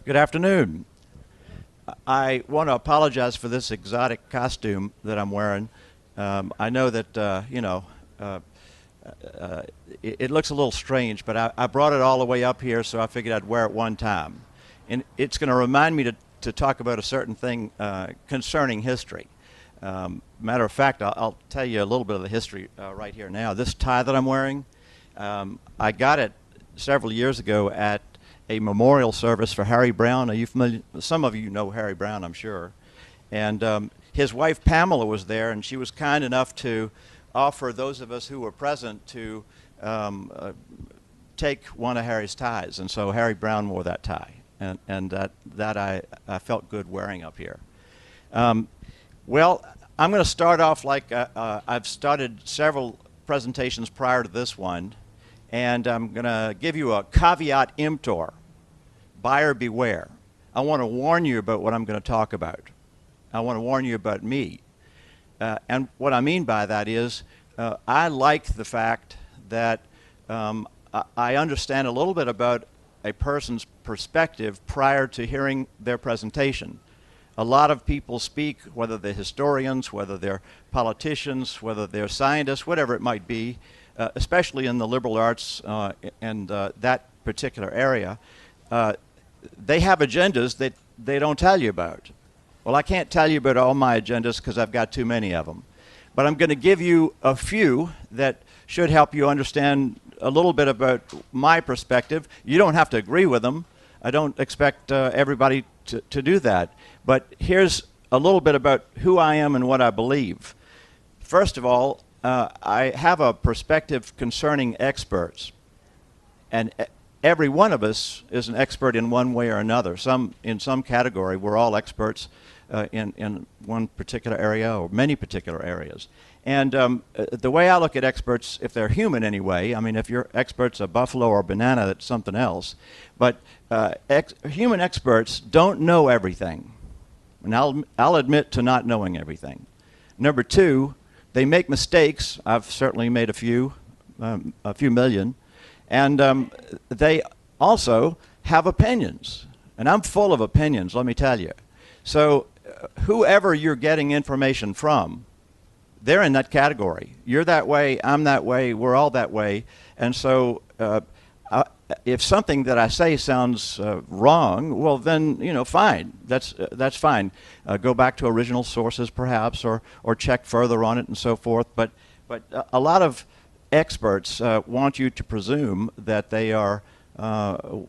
Good afternoon. I want to apologize for this exotic costume that I'm wearing. I know that, it looks a little strange, but I brought it all the way up here, so I figured I'd wear it one time. And it's going to remind me to talk about a certain thing concerning history. Matter of fact, I'll tell you a little bit of the history right here now. This tie that I'm wearing, I got it several years ago at a memorial service for Harry Browne. Are you familiar? Some of you know Harry Browne, I'm sure. And his wife Pamela was there, and she was kind enough to offer those of us who were present to take one of Harry's ties. And so Harry Browne wore that tie, and that I felt good wearing up here. Well, I'm going to start off like I've started several presentations prior to this one, and I'm going to give you a caveat emptor, buyer beware. I want to warn you about what I'm going to talk about. I want to warn you about me. And what I mean by that is I like the fact that I understand a little bit about a person's perspective prior to hearing their presentation. A lot of people speak, whether they're historians, whether they're politicians, whether they're scientists, whatever it might be, especially in the liberal arts and that particular area. They have agendas that they don't tell you about. Well, I can't tell you about all my agendas because I've got too many of them. But I'm going to give you a few that should help you understand a little bit about my perspective. You don't have to agree with them. I don't expect everybody to do that. But here's a little bit about who I am and what I believe. First of all, I have a perspective concerning experts. And every one of us is an expert in one way or another. In some category, we're all experts in one particular area or many particular areas. And the way I look at experts, if they're human anyway, I mean, if your expert's a buffalo or a banana, that's something else. But human experts don't know everything. And I'll admit to not knowing everything. Number two, they make mistakes. I've certainly made a few million. And they also have opinions. And I'm full of opinions, let me tell you. So whoever you're getting information from, they're in that category. You're that way, I'm that way, we're all that way. And so if something that I say sounds wrong, well then, fine. That's fine. Go back to original sources perhaps, or check further on it and so forth. But a lot of experts want you to presume that they are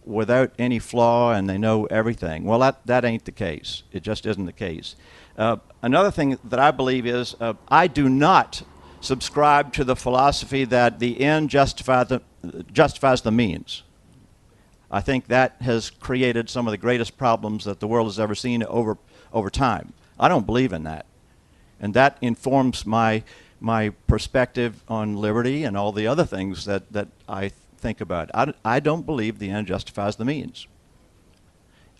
without any flaw and they know everything. Well, that ain't the case. It just isn't the case. Another thing that I believe is I do not subscribe to the philosophy that the end justifies the means. I think that has created some of the greatest problems that the world has ever seen over time. I don't believe in that. And that informs my perspective on liberty and all the other things that I think about. I don't believe the end justifies the means.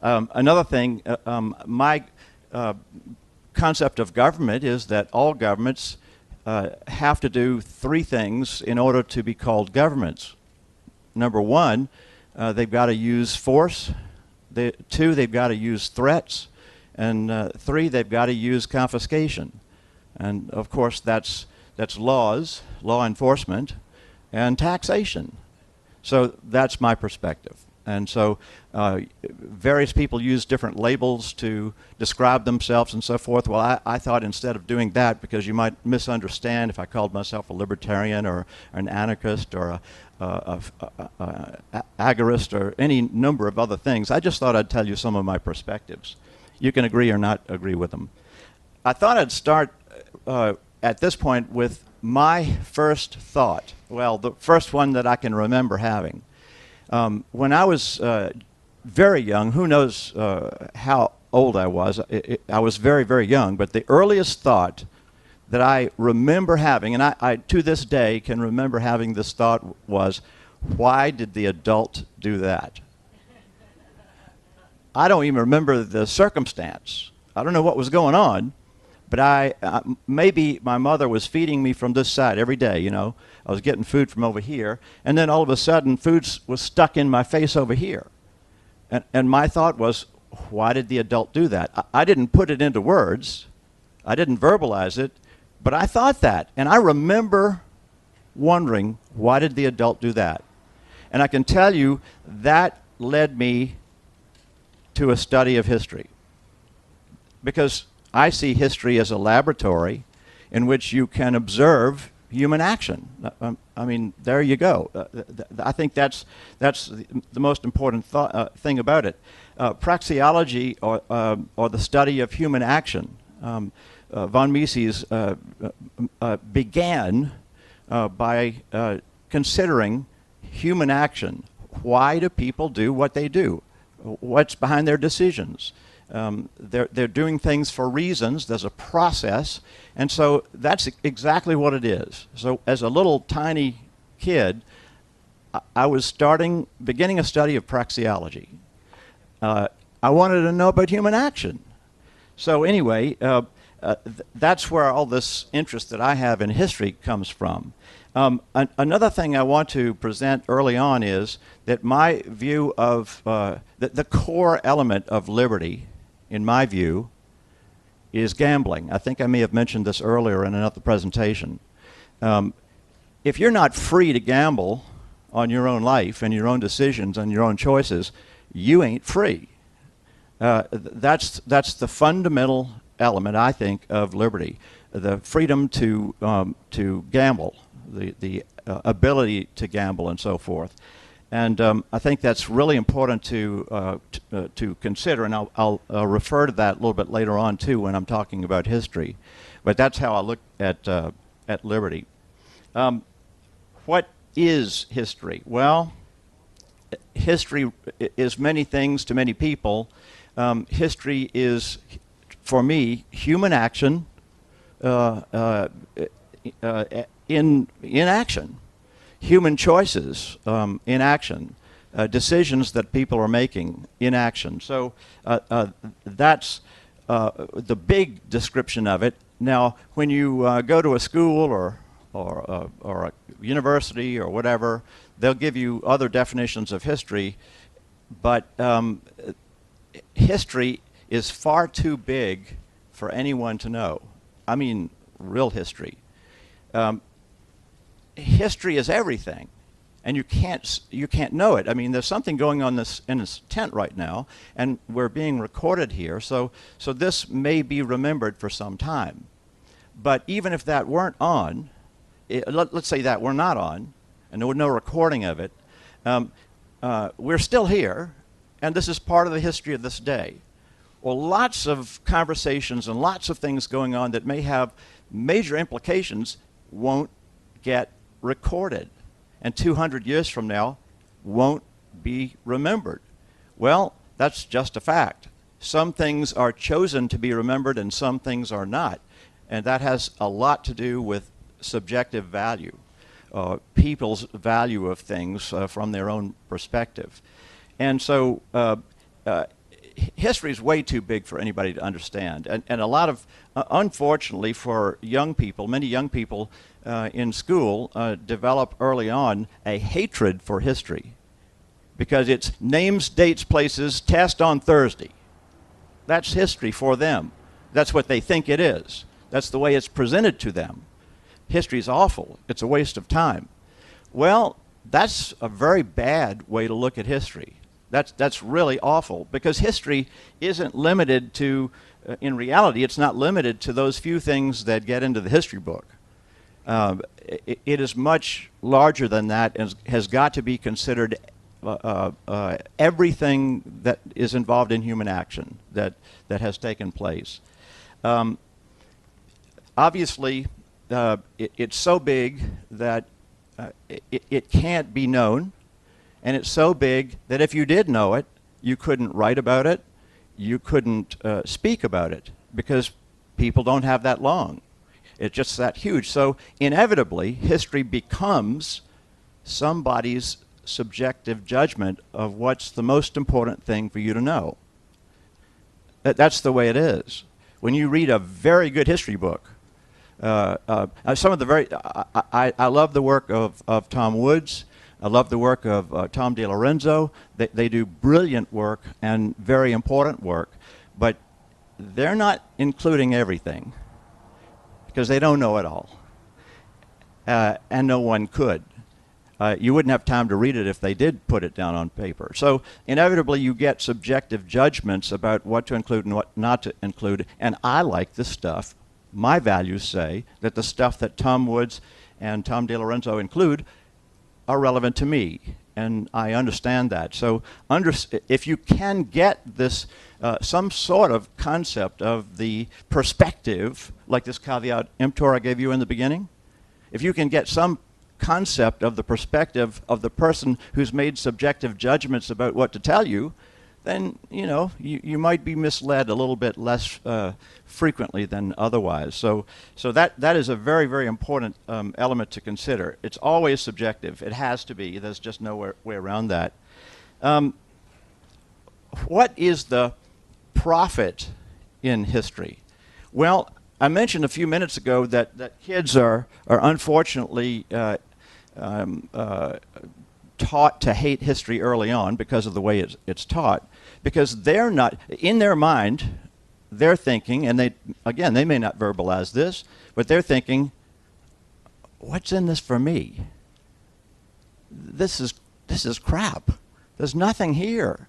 Another thing, my concept of government is that all governments have to do three things in order to be called governments. Number one, they've got to use force. Two, they've got to use threats. And three, they've got to use confiscation. And of course, that's laws, law enforcement, and taxation. So that's my perspective. And so various people use different labels to describe themselves and so forth. Well, I thought instead of doing that, because you might misunderstand if I called myself a libertarian or an anarchist or a agorist or any number of other things, I just thought I'd tell you some of my perspectives. You can agree or not agree with them. I thought I'd start at this point with my first thought. Well, the first one that I can remember having. When I was very young, who knows how old I was. I was very, very young, but the earliest thought that I remember having, and I to this day can remember having this thought, was, why did the adult do that? I don't even remember the circumstance. I don't know what was going on, but maybe my mother was feeding me from this side every day, you know. I was getting food from over here, and then all of a sudden food was stuck in my face over here. And my thought was, why did the adult do that? I didn't put it into words. I didn't verbalize it, but I thought that. And I remember wondering, why did the adult do that? And I can tell you that led me to a study of history, because I see history as a laboratory in which you can observe human action. I mean, there you go. I think that's the most important thing about it. Praxeology, or the study of human action. Von Mises began by considering human action. Why do people do what they do? What's behind their decisions? They're doing things for reasons. There's a process, and so that's exactly what it is. So as a little tiny kid, I was beginning a study of praxeology. I wanted to know about human action. So anyway, that's where all this interest that I have in history comes from. Another thing I want to present early on is that my view of the core element of liberty, in my view, is gambling. I think I may have mentioned this earlier in another presentation. If you're not free to gamble on your own life and your own decisions and your own choices, you ain't free. That's the fundamental element, I think, of liberty: the freedom to gamble, the ability to gamble, and so forth. And I think that's really important to consider, and I'll refer to that a little bit later on too when I'm talking about history. But that's how I look at liberty. What is history? Well, history is many things to many people. History is, for me, human action in action. Human choices in action, decisions that people are making in action. So that's the big description of it. Now, when you go to a school or a university or whatever, they'll give you other definitions of history, but history is far too big for anyone to know. I mean, real history. History is everything, and you can't know it. I mean, there's something going on in this tent right now, and we're being recorded here, so this may be remembered for some time. But even if that weren't on, let's say that we're not on, and there were no recording of it, we're still here, and this is part of the history of this day. Well, lots of conversations and lots of things going on that may have major implications won't get recorded, and 200 years from now won't be remembered. Well, that's just a fact. Some things are chosen to be remembered and some things are not, and that has a lot to do with subjective value, people's value of things from their own perspective. And so history is way too big for anybody to understand, and a lot of, unfortunately for young people, many young people in school develop early on a hatred for history because it's names, dates, places, test on Thursday. That's history for them. That's what they think it is. That's the way it's presented to them. History is awful. It's a waste of time. Well, that's a very bad way to look at history. That's really awful, because history isn't limited to, in reality, it's not limited to those few things that get into the history book. It is much larger than that and has got to be considered everything that is involved in human action that has taken place. Obviously, it's so big that it can't be known. And it's so big that if you did know it, you couldn't write about it, you couldn't speak about it, because people don't have that long. It's just that huge. So inevitably, history becomes somebody's subjective judgment of what's the most important thing for you to know. That's the way it is. When you read a very good history book, some of the I love the work of Tom Woods. I love the work of Tom DiLorenzo. They do brilliant work and very important work, but they're not including everything because they don't know it all, and no one could. You wouldn't have time to read it if they did put it down on paper. So inevitably you get subjective judgments about what to include and what not to include, and I like the stuff. My values say that the stuff that Tom Woods and Tom DiLorenzo include are relevant to me, and I understand that. So if you can get this, some sort of concept of the perspective, like this caveat emptor I gave you in the beginning, if you can get some concept of the perspective of the person who's made subjective judgments about what to tell you, then you might be misled a little bit less frequently than otherwise. So that is a very, very important element to consider. It's always subjective. It has to be. There's just no way around that. What is the profit in history? Well, I mentioned a few minutes ago that kids are unfortunately taught to hate history early on because of the way it's taught, because they're not, in their mind, they're thinking, and they may not verbalize this, but they're thinking, what's in this for me? This is crap. There's nothing here.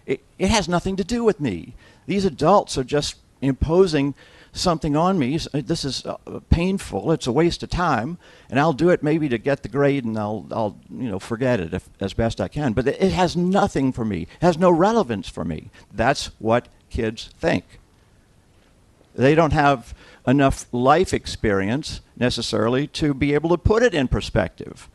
It has nothing to do with me. These adults are just imposing something on me. This is painful. It's a waste of time, and I'll do it maybe to get the grade, and I'll forget it as best I can. But it has nothing for me. It has no relevance for me. That's what kids think. They don't have enough life experience necessarily to be able to put it in perspective.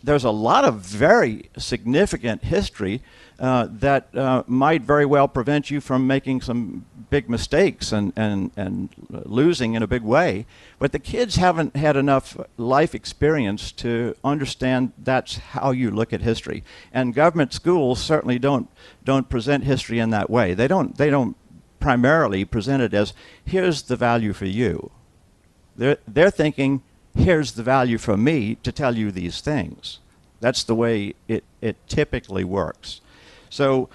There's a lot of very significant history that might very well prevent you from making some big mistakes and losing in a big way. But the kids haven't had enough life experience to understand that's how you look at history. And government schools certainly don't present history in that way. They don't primarily present it as, here's the value for you. They're thinking, here's the value for me to tell you these things. That's the way it typically works. So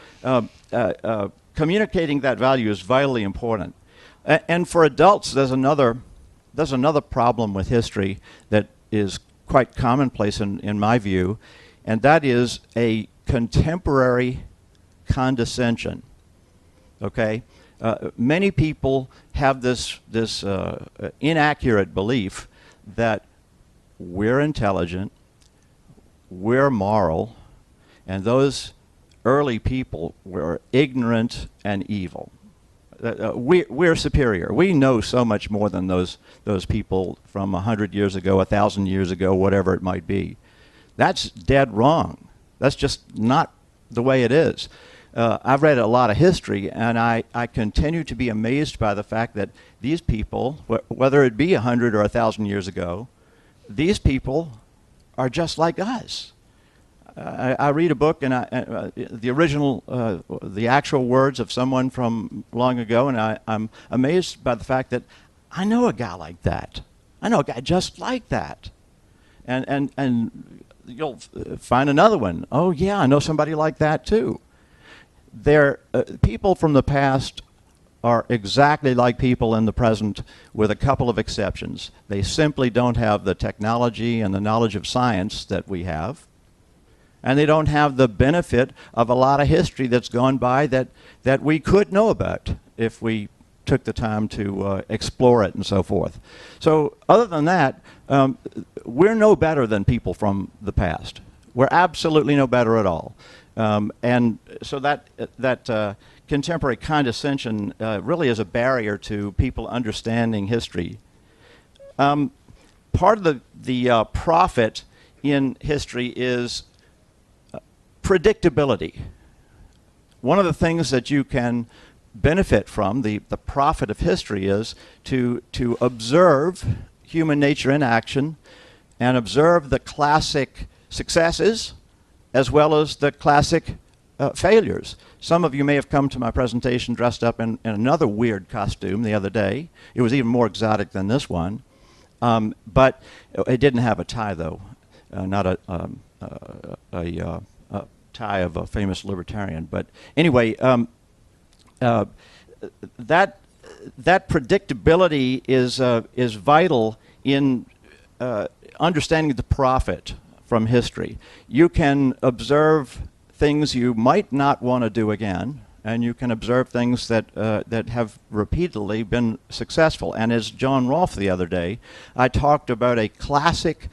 communicating that value is vitally important. And for adults, there's another problem with history that is quite commonplace in my view, and that is a contemporary condescension. Okay? Many people have this inaccurate belief that we're intelligent, we're moral, and those early people were ignorant and evil. We're superior. We know so much more than those people from 100 years ago, 1,000 years ago, whatever it might be. That's dead wrong. That's just not the way it is. I've read a lot of history, and I continue to be amazed by the fact that these people, whether it be 100 or 1,000 years ago, these people are just like us. I read a book, and the actual words of someone from long ago, and I'm amazed by the fact that I know a guy like that. I know a guy just like that. And you'll find another one. Oh yeah, I know somebody like that too. People from the past are exactly like people in the present, with a couple of exceptions. They simply don't have the technology and the knowledge of science that we have, and they don't have the benefit of a lot of history that's gone by that we could know about if we took the time to explore it and so forth. So other than that, we're no better than people from the past. We're absolutely no better at all. And so that contemporary condescension really is a barrier to people understanding history. Part of the profit in history is predictability. One of the things that you can benefit from, the profit of history, is to observe human nature in action and observe the classic successes as well as the classic failures. Some of you may have come to my presentation dressed up in another weird costume the other day. It was even more exotic than this one, but it didn't have a tie though, not a a tie of a famous libertarian. But anyway, that predictability is vital in understanding the profit from history. You can observe things you might not want to do again, and you can observe things that have repeatedly been successful. And as John Rolfe the other day, I talked about a classic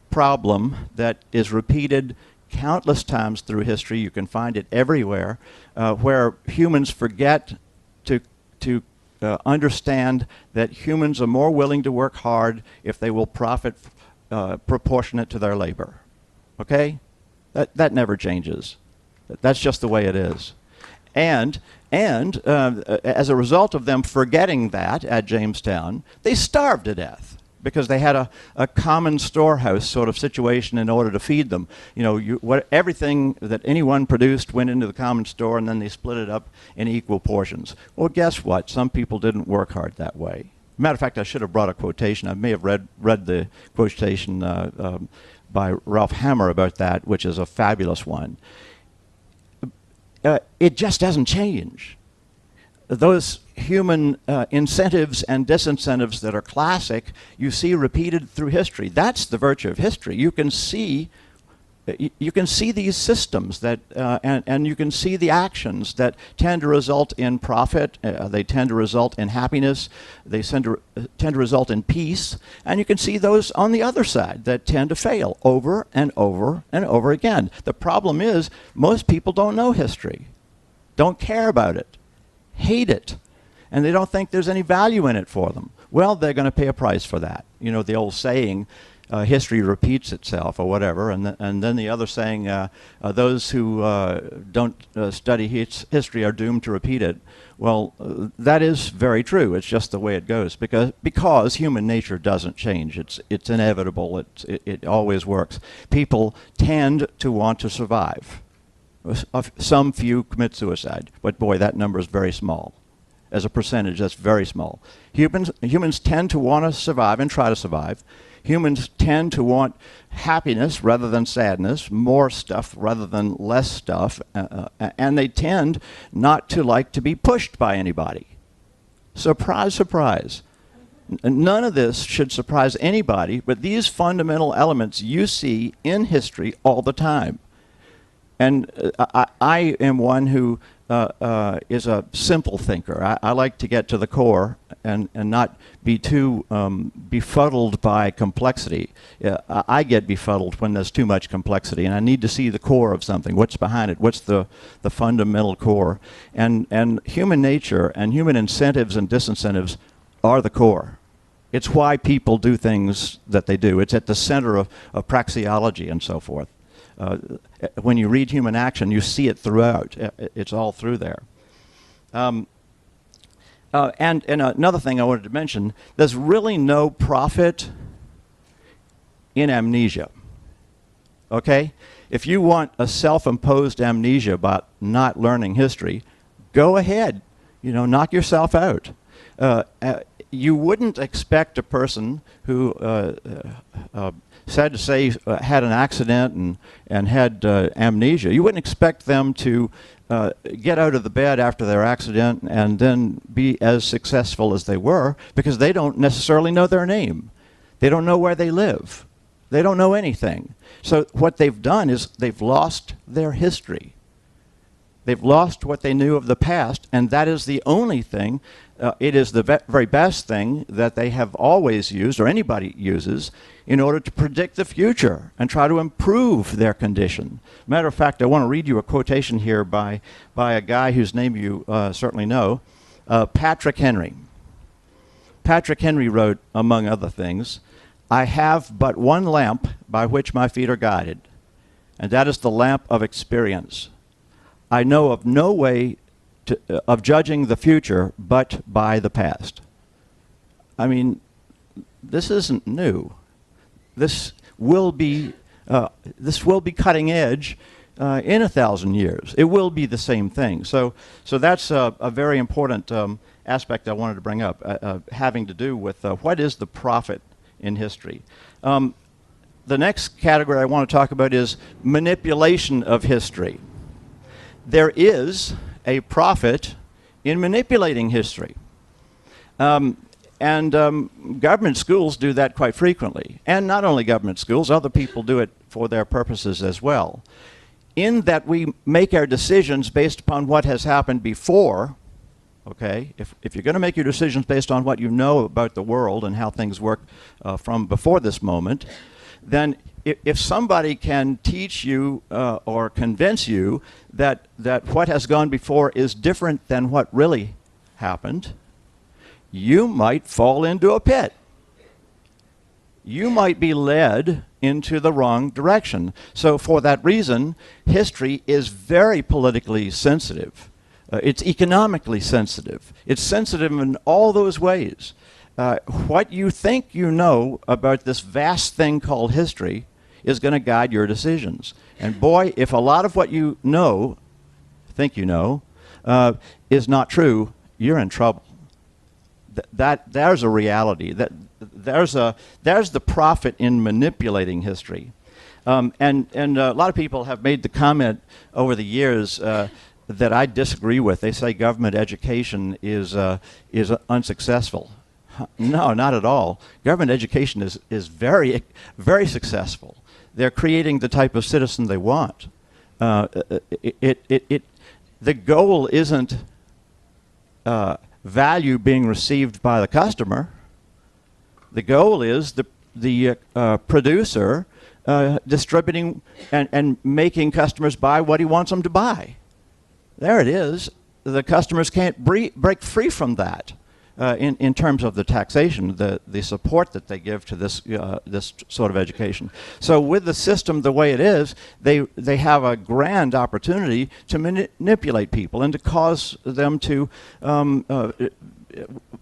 problem that is repeated countless times through history. You can find it everywhere, where humans forget to understand that humans are more willing to work hard if they will profit proportionate to their labor. Okay? That never changes. That's just the way it is. And as a result of them forgetting that at Jamestown, they starved to death because they had a common storehouse sort of situation in order to feed them. You know, everything that anyone produced went into the common store, and then they split it up in equal portions. Well, guess what? Some people didn't work hard that way. Matter of fact, I should have brought a quotation. I may have read the quotation by Ralph Hammer about that, which is a fabulous one. It just doesn't change. Those human incentives and disincentives that are classic, you see repeated through history. That's the virtue of history. You can see these systems that, and you can see the actions that tend to result in profit. They tend to result in happiness. They tend to result in peace. And you can see those on the other side that tend to fail over and over and over again. The problem is most people don't know history, don't care about it, hate it, and they don't think there's any value in it for them. Well, they're going to pay a price for that. You know, the old saying, history repeats itself, or whatever, and then the other saying, those who don't study history are doomed to repeat it. Well, that is very true. It's just the way it goes, because human nature doesn't change. It's inevitable. It always works. People tend to want to survive. Some few commit suicide, but boy, that number is very small. As a percentage, that's very small. Humans tend to want to survive and try to survive. Humans tend to want happiness rather than sadness, more stuff rather than less stuff, and they tend not to like to be pushed by anybody. Surprise, surprise. None of this should surprise anybody, but these fundamental elements you see in history all the time. And I am one who is a simple thinker. I like to get to the core and not be too befuddled by complexity. I get befuddled when there's too much complexity, and I need to see the core of something. What's behind it? What's the fundamental core? And human nature and human incentives and disincentives are the core. It's why people do things that they do. It's at the center of praxeology and so forth. When you read human action, you see it throughout. It's all through there. And another thing I wanted to mention, there's really no profit in amnesia. Okay? If you want a self-imposed amnesia about not learning history, go ahead. You know, knock yourself out. You wouldn't expect a person who sad to say, had an accident and had amnesia. You wouldn't expect them to get out of the bed after their accident and then be as successful as they were, because they don't necessarily know their name. They don't know where they live. They don't know anything. So what they've done is they've lost their history. They've lost what they knew of the past, and that is the only thing. It is the very best thing that they have always used, or anybody uses, in order to predict the future and try to improve their condition. Matter of fact, I want to read you a quotation here by a guy whose name you certainly know, Patrick Henry. Patrick Henry wrote, among other things, "I have but one lamp by which my feet are guided, and that is the lamp of experience. I know of no way of judging the future but by the past." I mean, this isn't new. This will be cutting edge in 1,000 years. It will be the same thing. So that's a very important aspect I wanted to bring up, having to do with what is the profit in history. the next category I want to talk about is manipulation of history. There is a profit in manipulating history. Government schools do that quite frequently. And not only government schools, other people do it for their purposes as well. In that we make our decisions based upon what has happened before, okay? If you're going to make your decisions based on what you know about the world and how things work from before this moment, then if somebody can teach you or convince you that what has gone before is different than what really happened, you might fall into a pit. You might be led into the wrong direction. So for that reason, history is very politically sensitive. It's economically sensitive. It's sensitive in all those ways. What you think you know about this vast thing called history is going to guide your decisions. And boy, if a lot of what you know, think you know, is not true, you're in trouble. There's a reality. There's the profit in manipulating history. And a lot of people have made the comment over the years that I disagree with. They say government education is unsuccessful. No, not at all. Government education is very, very successful. They're creating the type of citizen they want. The goal isn't value being received by the customer. The goal is the producer distributing and making customers buy what he wants them to buy. There it is. The customers can't break free from that in terms of the taxation, the support that they give to this sort of education. So with the system the way it is, they have a grand opportunity to manipulate people and to cause them to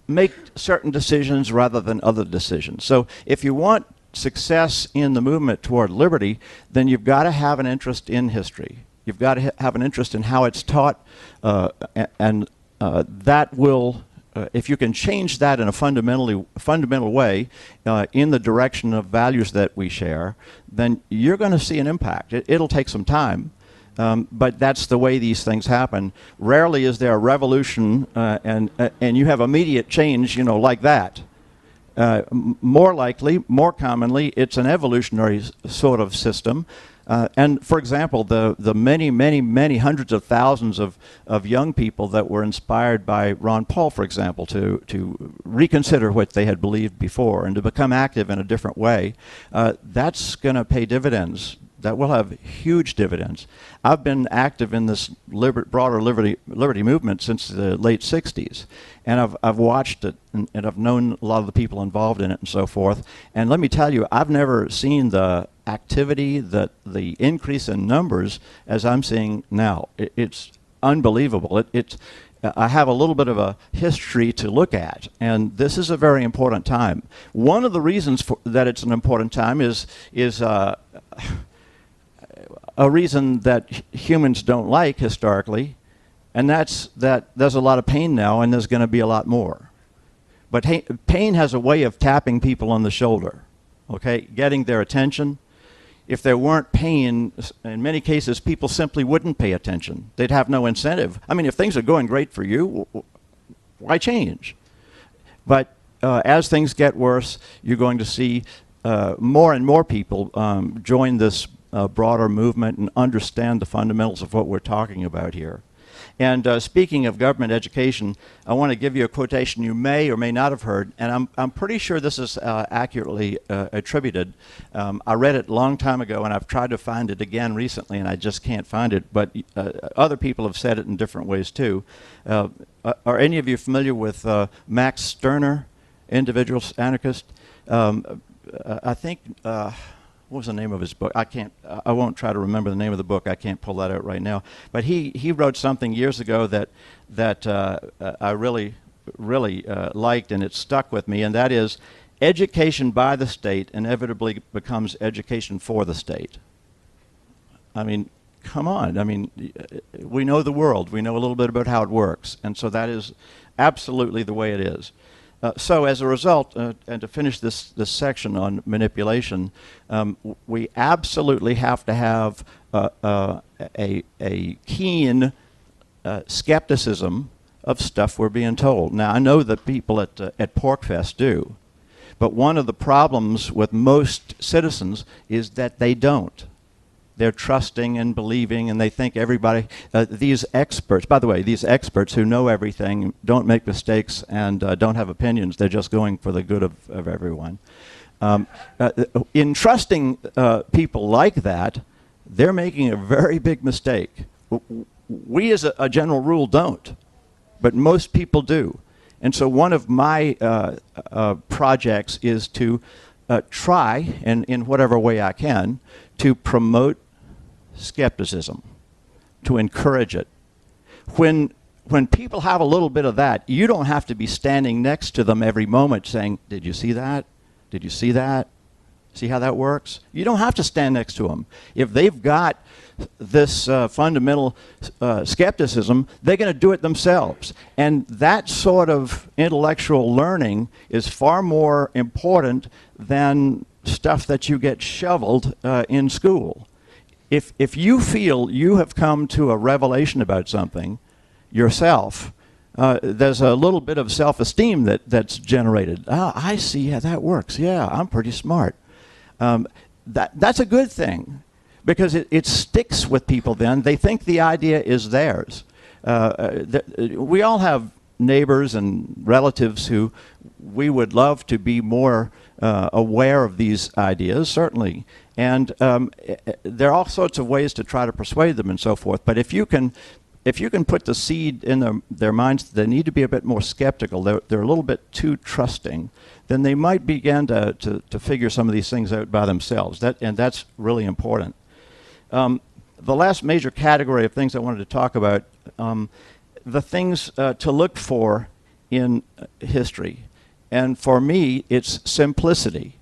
make certain decisions rather than other decisions. So if you want success in the movement toward liberty, then you've got to have an interest in history. You've got to have an interest in how it's taught, and that will, if you can change that in a fundamental way in the direction of values that we share, then you're going to see an impact. It'll take some time, but that's the way these things happen. Rarely is there a revolution and you have immediate change, like that. More likely, more commonly, it's an evolutionary sort of system. And for example, the many hundreds of thousands of young people that were inspired by Ron Paul, for example, to reconsider what they had believed before and to become active in a different way, that's going to pay dividends. That will have huge dividends. I've been active in this broader liberty movement since the late 60s, and I've watched it, and I've known a lot of the people involved in it and so forth. And let me tell you, I've never seen the activity, the increase in numbers as I'm seeing now. It's unbelievable. I have a little bit of a history to look at, and this is a very important time. One of the reasons that it's an important time is a reason that humans don't like historically, and that's that there's a lot of pain now, and there's going to be a lot more. But pain has a way of tapping people on the shoulder, okay, getting their attention. If there weren't pain, in many cases, people simply wouldn't pay attention. They'd have no incentive. I mean, if things are going great for you, why change? But as things get worse, you're going to see more and more people join this broader movement and understand the fundamentals of what we're talking about here. And speaking of government education, I want to give you a quotation you may or may not have heard, and I'm pretty sure this is accurately attributed. I read it a long time ago, and I've tried to find it again recently, and I just can't find it, but other people have said it in different ways too. Are any of you familiar with Max Stirner, individualist anarchist? I think... what was the name of his book? I won't try to remember the name of the book. I can't pull that out right now. But he wrote something years ago that I really liked, and it stuck with me, and that is, education by the state inevitably becomes education for the state. I mean, come on. I mean, we know the world. We know a little bit about how it works, and so that is absolutely the way it is. So as a result, and to finish this section on manipulation, we absolutely have to have a keen skepticism of stuff we're being told. Now, I know that people at PorcFest do, but one of the problems with most citizens is that they don't. They're trusting and believing, and they think everybody, these experts, by the way, these experts who know everything, don't make mistakes, and don't have opinions. They're just going for the good of everyone. In trusting people like that, they're making a very big mistake. We, as a general rule, don't, but most people do. And so one of my projects is to try, and in whatever way I can, to promote skepticism, to encourage it. When people have a little bit of that, you don't have to be standing next to them every moment saying, "Did you see that? Did you see that? See how that works?" You don't have to stand next to them. If they've got this fundamental skepticism, they're going to do it themselves. And that sort of intellectual learning is far more important than stuff that you get shoveled in school. If you feel you have come to a revelation about something yourself, there's a little bit of self-esteem that's generated. Ah, I see how that works. Yeah, I'm pretty smart. That's a good thing, because it sticks with people then. They think the idea is theirs. We all have neighbors and relatives who we would love to be more aware of these ideas, certainly. And there are all sorts of ways to try to persuade them and so forth. But if you can put the seed in their minds, they need to be a bit more skeptical. They're a little bit too trusting. Then they might begin to figure some of these things out by themselves. And that's really important. The last major category of things I wanted to talk about, the things to look for in history. And for me, it's simplicity.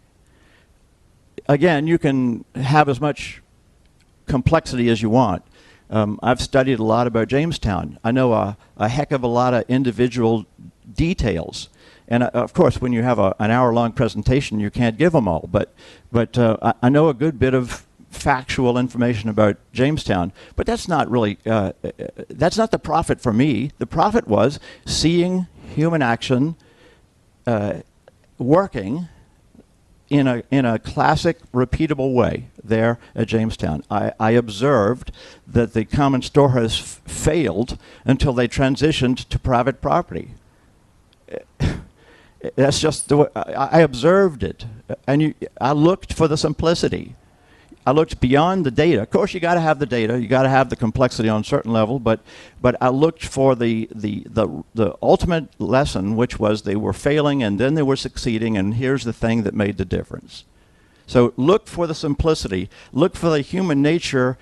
Again, you can have as much complexity as you want. I've studied a lot about Jamestown. I know a heck of a lot of individual details. And of course, when you have an hour-long presentation, you can't give them all. But I know a good bit of factual information about Jamestown. But that's not really, that's not the profit for me. The profit was seeing human action working in a classic, repeatable way there at Jamestown. I observed that the common storehouse failed until they transitioned to private property. That's just the way I observed it, and I looked for the simplicity. I looked beyond the data. Of course, you got to have the data. You got to have the complexity on a certain level. But I looked for the ultimate lesson, which was they were failing and then they were succeeding, and here's the thing that made the difference. So look for the simplicity. Look for the human nature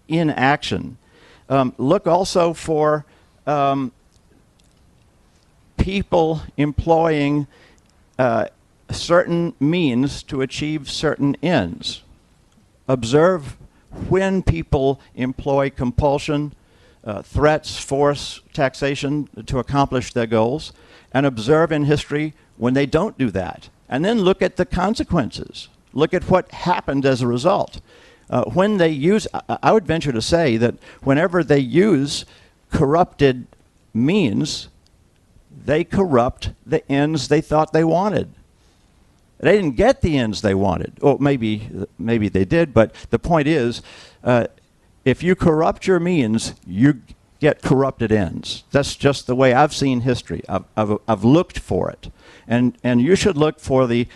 in action. Look also for people employing certain means to achieve certain ends. Observe when people employ compulsion, threats, force, taxation to accomplish their goals, and observe in history when they don't do that. And then look at the consequences. Look at what happened as a result. When they use, I would venture to say that whenever they use corrupted means, they corrupt the ends they thought they wanted. They didn't get the ends they wanted. Or maybe they did, but the point is, if you corrupt your means, you get corrupted ends. That's just the way I've seen history. I've looked for it. And you should look for the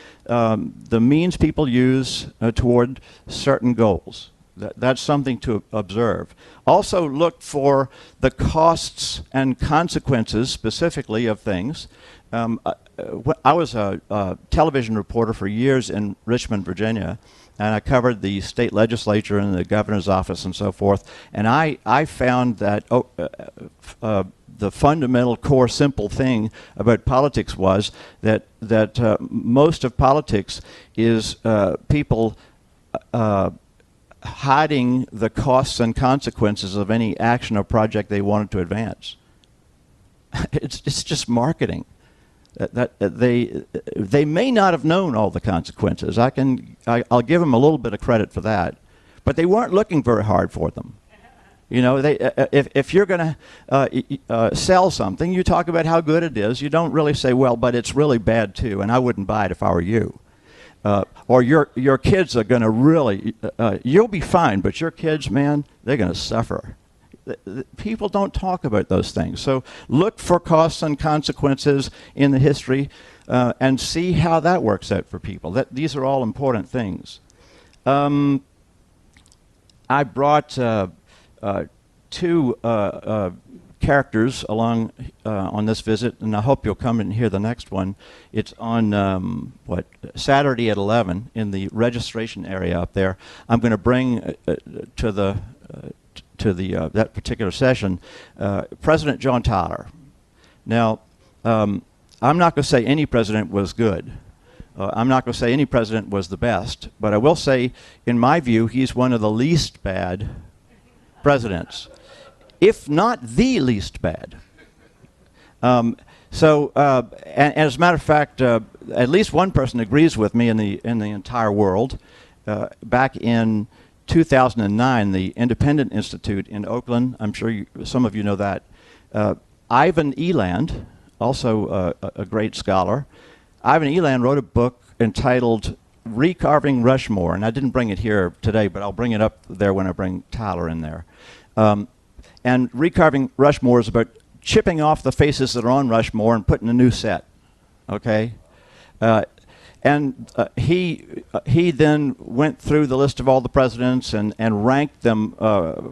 means people use toward certain goals. That's something to observe. Also look for the costs and consequences specifically of things. I was a television reporter for years in Richmond, Virginia, and I covered the state legislature and the governor's office and so forth. And I found that the fundamental core simple thing about politics was that most of politics is people hiding the costs and consequences of any action or project they wanted to advance. It's just marketing. They may not have known all the consequences. I'll give them a little bit of credit for that, but they weren't looking very hard for them. You know, if you're going to sell something, you talk about how good it is. You don't really say, well, but it's really bad too, and I wouldn't buy it if I were you. Or your kids are going to really, you'll be fine, but your kids, man, they're going to suffer. People don't talk about those things. So look for costs and consequences in the history and see how that works out for people. These are all important things. I brought two characters along on this visit, and I hope you'll come and hear the next one. It's on Saturday at 11 in the registration area up there. I'm going to bring to that particular session President John Tyler. Now, I'm not going to say any president was good. I'm not going to say any president was the best, but I will say, in my view, he's one of the least bad presidents, if not the least bad. And as a matter of fact, at least one person agrees with me in the entire world. Back in 2009, the Independent Institute in Oakland, I'm sure some of you know that, Ivan Eland, also a great scholar, Ivan Eland wrote a book entitled Recarving Rushmore, and I didn't bring it here today, but I'll bring it up there when I bring Tyler in there. And Recarving Rushmore is about chipping off the faces that are on Rushmore and putting a new set, okay? He then went through the list of all the presidents and ranked them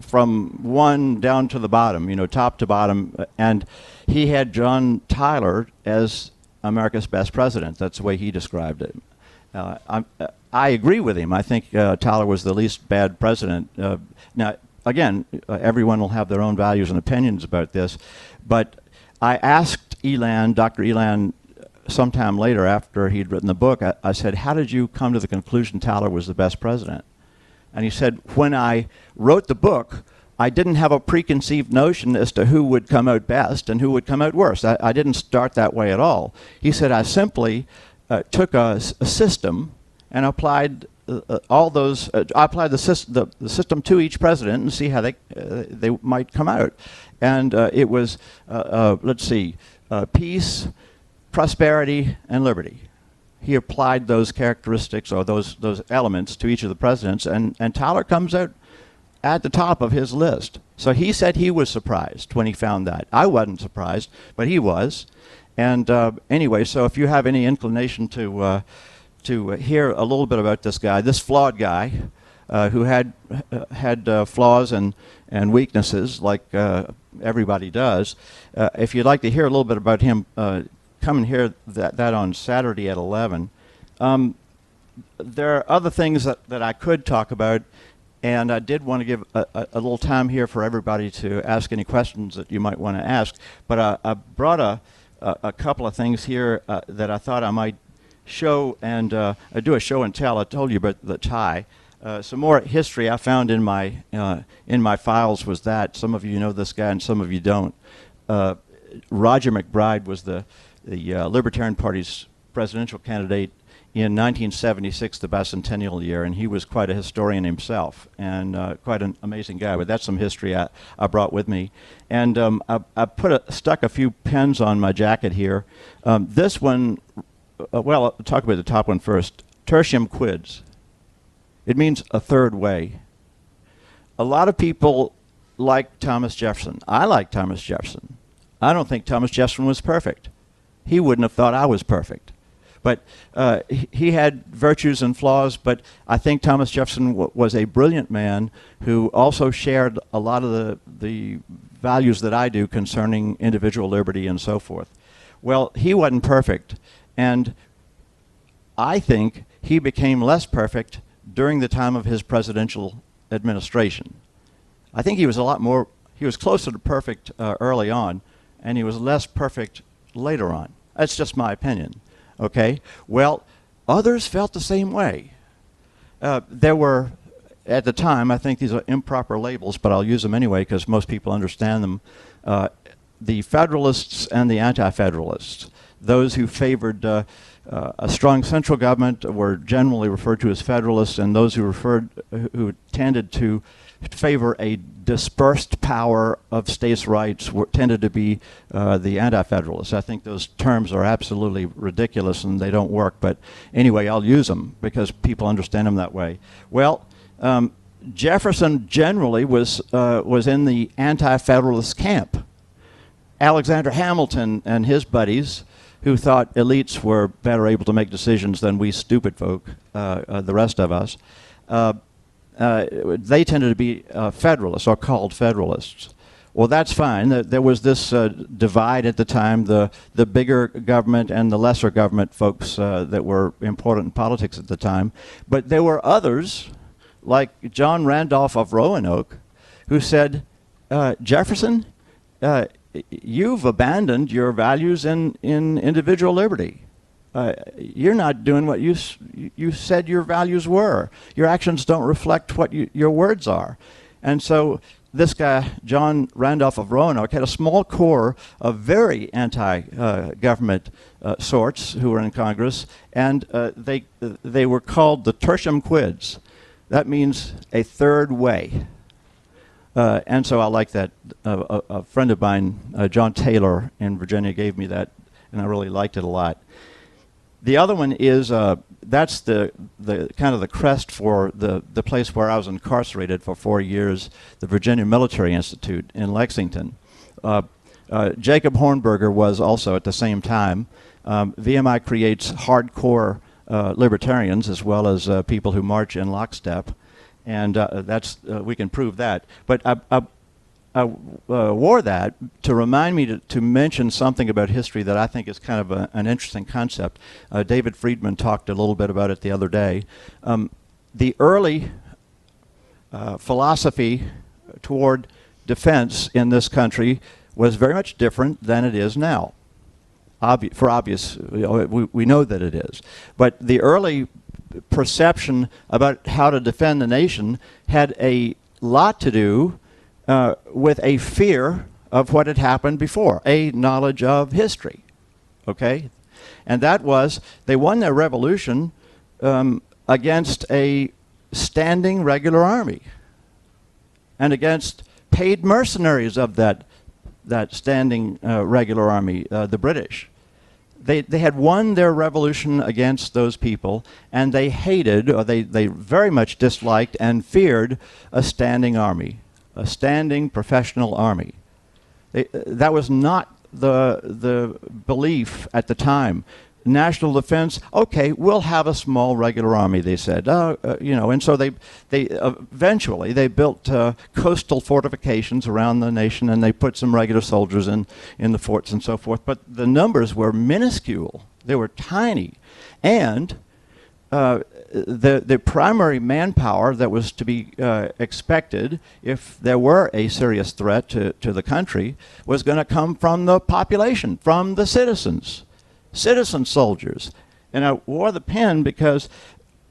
from one down to the bottom, you know, top to bottom, and he had John Tyler as America's best president. That's the way he described it. I agree with him. I think Tyler was the least bad president. Now, again, everyone will have their own values and opinions about this, but I asked Eland, Dr. Eland, sometime later after he'd written the book, I said, how did you come to the conclusion Tyler was the best president? And he said, when I wrote the book, I didn't have a preconceived notion as to who would come out best and who would come out worst. I didn't start that way at all. He said, I simply took a system and applied all those. I applied the system to each president and see how they might come out. And it was, let's see, peace, prosperity, and liberty. He applied those characteristics or those elements to each of the presidents, and Tyler comes out at the top of his list. So he said he was surprised when he found that. I wasn't surprised, but he was. And anyway, so if you have any inclination to hear a little bit about this guy, this flawed guy, who had flaws and weaknesses like everybody does, if you'd like to hear a little bit about him, come and hear that on Saturday at 11. There are other things that I could talk about, and I did want to give a little time here for everybody to ask any questions that you might want to ask. But I brought a couple of things here that I thought I might show, and I do a show and tell. I told you about the tie. Some more history I found in my files was that. Some of you know this guy and some of you don't. Roger MacBride was the Libertarian Party's presidential candidate in 1976, the bicentennial year, and he was quite a historian himself and quite an amazing guy. But that's some history I brought with me. And I stuck a few pens on my jacket here. This one, well, I'll talk about the top one first. Tertium quids. It means a third way. A lot of people like Thomas Jefferson. I like Thomas Jefferson. I don't think Thomas Jefferson was perfect. He wouldn't have thought I was perfect. But he had virtues and flaws, but I think Thomas Jefferson was a brilliant man who also shared a lot of the values that I do concerning individual liberty and so forth. Well, he wasn't perfect, and I think he became less perfect during the time of his presidential administration. I think he was he was closer to perfect early on, and he was less perfect later on. That's just my opinion. Okay? Well, others felt the same way. There were, at the time, I think these are improper labels, but I'll use them anyway because most people understand them, the Federalists and the Anti-Federalists. those who favored a strong central government were generally referred to as federalists, and those who tended to favor a dispersed power of states' rights tended to be the anti-federalists. I think those terms are absolutely ridiculous and they don't work, but anyway, I'll use them because people understand them that way. Well, Jefferson generally was in the anti-federalist camp. Alexander Hamilton and his buddies, who thought elites were better able to make decisions than we stupid folk, the rest of us, they tended to be federalists or called federalists. Well, that's fine. There was this divide at the time, the bigger government and the lesser government folks that were important in politics at the time. But there were others, like John Randolph of Roanoke, who said, Jefferson, you've abandoned your values in individual liberty. You're not doing what you said your values were. Your actions don't reflect what your words are. And so this guy, John Randolph of Roanoke, had a small core of very anti-government sorts who were in Congress, and they were called the tertium quids. That means a third way. And so I like that. A friend of mine, John Taylor in Virginia, gave me that, and I really liked it a lot. The other one is that's the kind of the crest for the place where I was incarcerated for 4 years, the Virginia Military Institute in Lexington. Jacob Hornberger was also at the same time. VMI creates hardcore libertarians as well as people who march in lockstep, and we can prove that. But I wore that to remind me to mention something about history that I think is kind of an interesting concept. David Friedman talked a little bit about it the other day. The early philosophy toward defense in this country was very much different than it is now. For obvious, we know that it is. But the early perception about how to defend the nation had a lot to do with a fear of what had happened before, a knowledge of history, okay? And that was, they won their revolution against a standing regular army and against paid mercenaries of that standing regular army, the British. They had won their revolution against those people, and they hated, or they very much disliked and feared a standing army, a standing professional army. That was not the belief at the time. National defense, okay, we'll have a small regular army, they said. And so they eventually they built coastal fortifications around the nation, and they put some regular soldiers in the forts and so forth. But the numbers were minuscule. They were tiny. And the primary manpower that was to be expected if there were a serious threat to the country was going to come from the population, from the citizens. Citizen soldiers. And I wore the pin because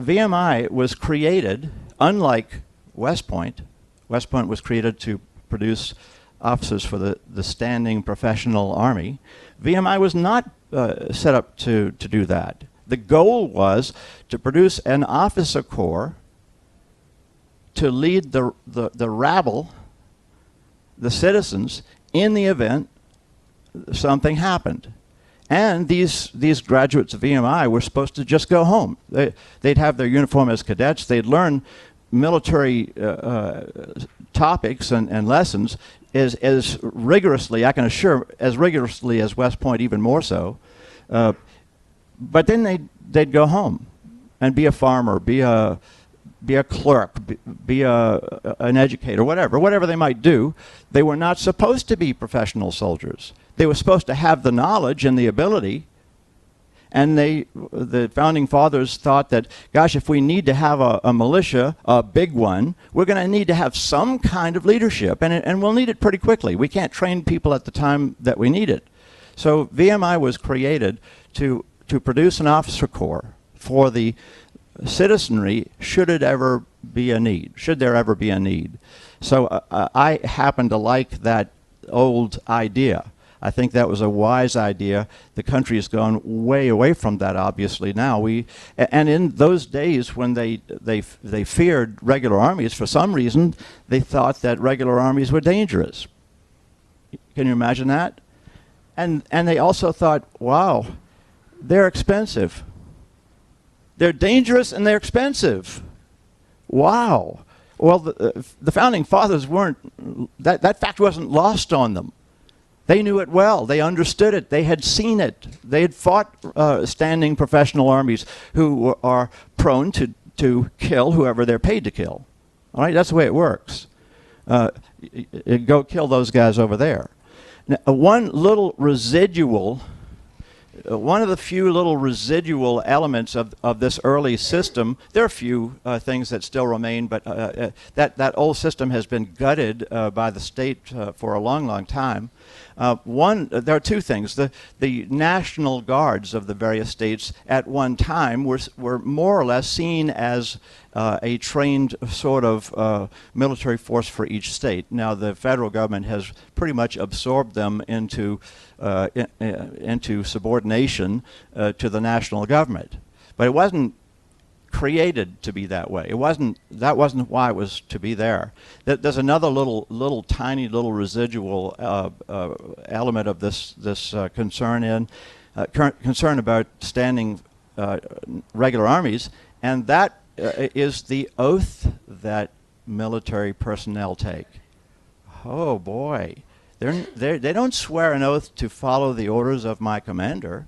VMI was created, unlike West Point. West Point was created to produce officers for the standing professional army. VMI was not set up to do that. The goal was to produce an officer corps to lead the rabble, the citizens, in the event something happened. And these graduates of VMI were supposed to just go home. They'd have their uniform as cadets. They'd learn military topics and lessons as rigorously, I can assure, as rigorously as West Point, even more so. But then they'd go home and be a farmer, be a clerk, be an educator, whatever they might do. They were not supposed to be professional soldiers. They were supposed to have the knowledge and the ability, and the founding fathers thought that, gosh, if we need to have a militia, a big one, we're going to need to have some kind of leadership, and we'll need it pretty quickly. We can't train people at the time that we need it. So VMI was created to produce an officer corps for the citizenry should there ever be a need. So I happen to like that old idea. I think that was a wise idea. The country has gone way away from that, obviously, now. And in those days when they feared regular armies, for some reason, they thought that regular armies were dangerous. Can you imagine that? And they also thought, wow, they're expensive. They're dangerous and they're expensive. Wow. Well, the founding fathers weren't, that fact wasn't lost on them. They knew it well. They understood it. They had seen it. They had fought standing professional armies who are prone to kill whoever they're paid to kill. All right, that's the way it works. Go kill those guys over there. Now, one of the few little residual elements of this early system, there are a few things that still remain, but that old system has been gutted by the state for a long, long time. There are two things. The National Guards of the various states at one time were more or less seen as a trained sort of military force for each state. Now the federal government has pretty much absorbed them into subordination to the national government, but it wasn't created to be that way. That wasn't why it was to be there. There's another tiny little residual element of this concern about standing regular armies, and that is the oath that military personnel take. Oh boy, they don't swear an oath to follow the orders of my commander.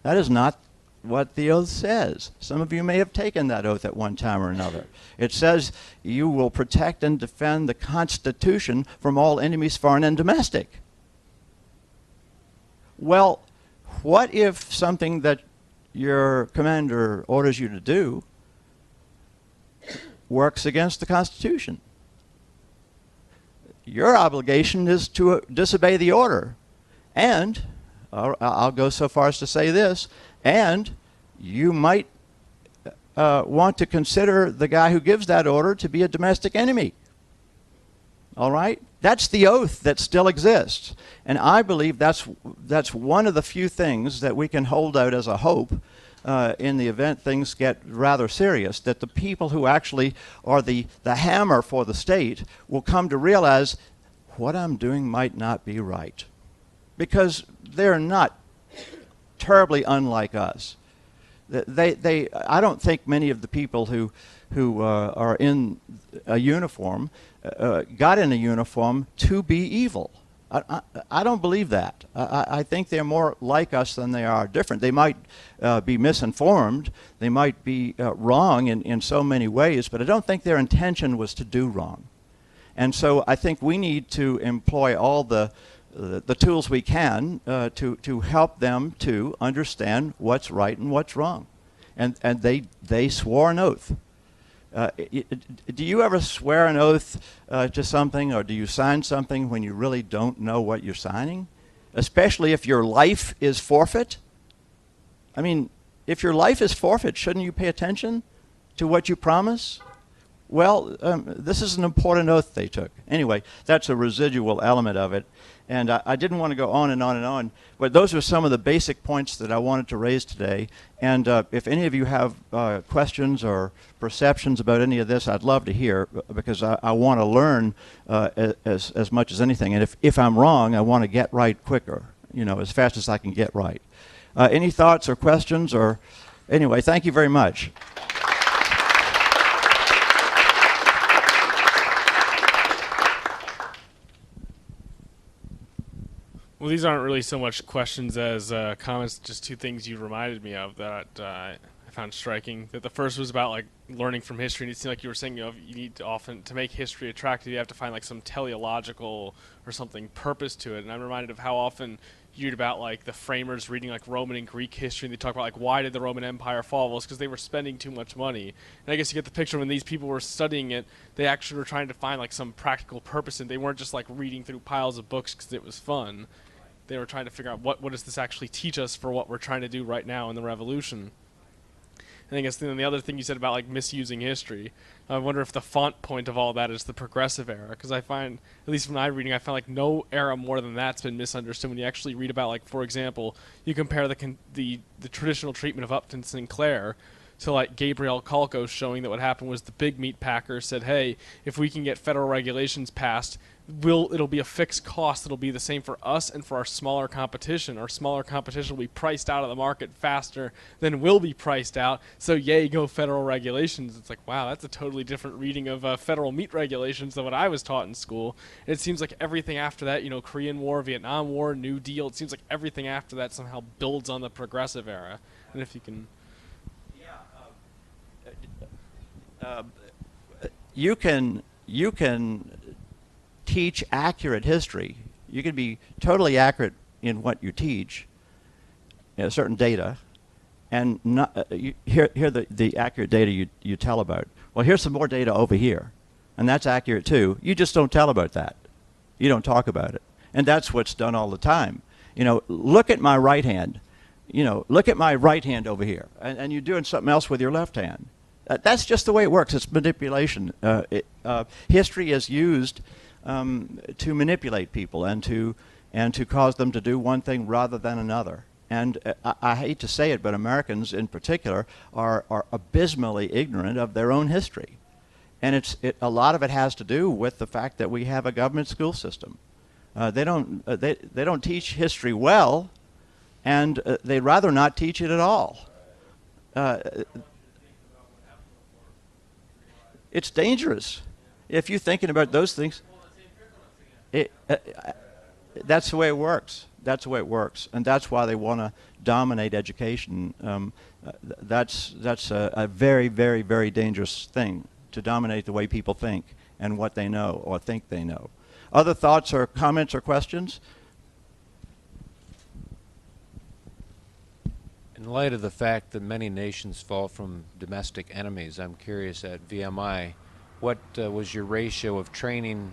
That is not what the oath says. Some of you may have taken that oath at one time or another. It says you will protect and defend the Constitution from all enemies, foreign and domestic. Well, what if something that your commander orders you to do works against the Constitution? Your obligation is to disobey the order. And I'll go so far as to say this, and you might want to consider the guy who gives that order to be a domestic enemy. All right? That's the oath that still exists. And I believe that's one of the few things that we can hold out as a hope in the event things get rather serious, that the people who actually are the hammer for the state will come to realize what I'm doing might not be right. Because they're not terribly unlike us. I don't think many of the people who are in a uniform got in a uniform to be evil. I don't believe that. I think they're more like us than they are different. They might be misinformed. They might be wrong in so many ways, but I don't think their intention was to do wrong. And so I think we need to employ all the tools we can to help them to understand what's right and what's wrong. And they swore an oath. Do you ever swear an oath to something, or do you sign something when you really don't know what you're signing? Especially if your life is forfeit? I mean, if your life is forfeit, shouldn't you pay attention to what you promise? Well, this is an important oath they took. Anyway, that's a residual element of it. And I didn't want to go on and on and on, but those are some of the basic points that I wanted to raise today. And if any of you have questions or perceptions about any of this, I'd love to hear, because I want to learn as much as anything. And if I'm wrong, I want to get right quicker, as fast as I can get right. Any thoughts or questions? Or anyway, thank you very much. Well, these aren't really so much questions as comments, just two things you reminded me of that I found striking. That the first was about like learning from history, and it seemed like you were saying you need to often, to make history attractive, you have to find like some teleological or something purpose to it. And I'm reminded of how often you read about like the framers reading like Roman and Greek history, and they talk about like why did the Roman Empire fall? Well, it's because they were spending too much money. And I guess you get the picture when these people were studying it, they actually were trying to find like some practical purpose, and they weren't just like reading through piles of books because it was fun. They were trying to figure out what does this actually teach us for what we're trying to do right now in the revolution. And I guess then the other thing you said about like misusing history, I wonder if the font point of all that is the progressive era, because I find, at least from my reading, I found like no era more than that's been misunderstood. When you actually read about, like, for example, you compare the traditional treatment of Upton Sinclair to like Gabriel Kalko, showing that what happened was the big meat packers said, hey, if we can get federal regulations passed, it'll be a fixed cost that'll be the same for us and for our smaller competition. Our smaller competition will be priced out of the market faster than we'll be priced out, so yay, go federal regulations. It's like, wow, that's a totally different reading of federal meat regulations than what I was taught in school. And it seems like everything after that, you know, Korean War, Vietnam War, New Deal, it seems like everything after that somehow builds on the progressive era. And if you can... You can teach accurate history. You can be totally accurate in what you teach, certain data, and not, here the accurate data you tell about. Well, here's some more data over here, and that's accurate too. You just don't tell about that. You don't talk about it, and that's what's done all the time. You know, look at my right hand. You know, look at my right hand over here, and you're doing something else with your left hand. That's just the way it works. It's manipulation. History is used to manipulate people and to cause them to do one thing rather than another. And I hate to say it, but Americans in particular are abysmally ignorant of their own history. And a lot of it has to do with the fact that we have a government school system. They don't teach history well, and they'd rather not teach it at all. It's dangerous if you're thinking about those things. That's the way it works. That's the way it works, and that's why they want to dominate education. That's a very, very, very dangerous thing, to dominate the way people think and what they know or think they know. Other thoughts or comments or questions? In light of the fact that many nations fall from domestic enemies, I'm curious at VMI, what was your ratio of training?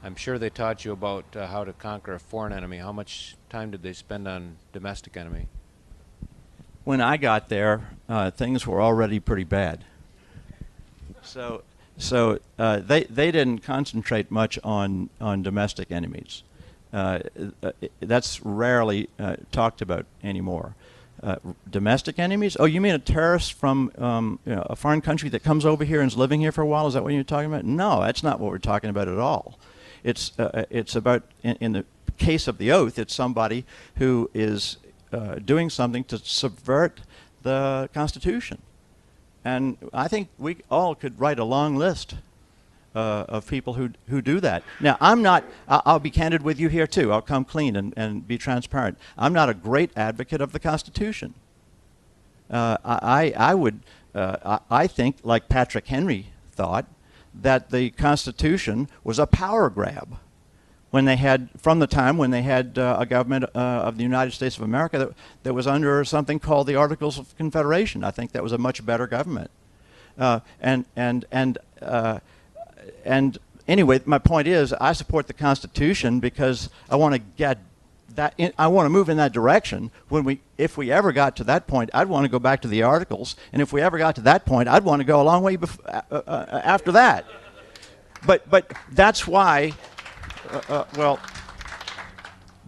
I'm sure they taught you about how to conquer a foreign enemy. How much time did they spend on domestic enemy? When I got there, things were already pretty bad. So they didn't concentrate much on domestic enemies. That's rarely talked about anymore. Domestic enemies? Oh, you mean a terrorist from a foreign country that comes over here and is living here for a while? Is that what you're talking about? No, that's not what we're talking about at all. It's about, in the case of the oath, it's somebody who is doing something to subvert the Constitution. And I think we all could write a long list of people who do that. Now, I'll be candid with you here too. I'll come clean and be transparent. I'm not a great advocate of the Constitution. I think, like Patrick Henry thought, that the Constitution was a power grab from the time when they had a government of the United States of America that was under something called the Articles of Confederation. I think that was a much better government. And anyway, my point is, I support the Constitution because I want to get that. I want to move in that direction. If we ever got to that point, I'd want to go back to the Articles, and if we ever got to that point, I'd want to go a long way after that. But that's why.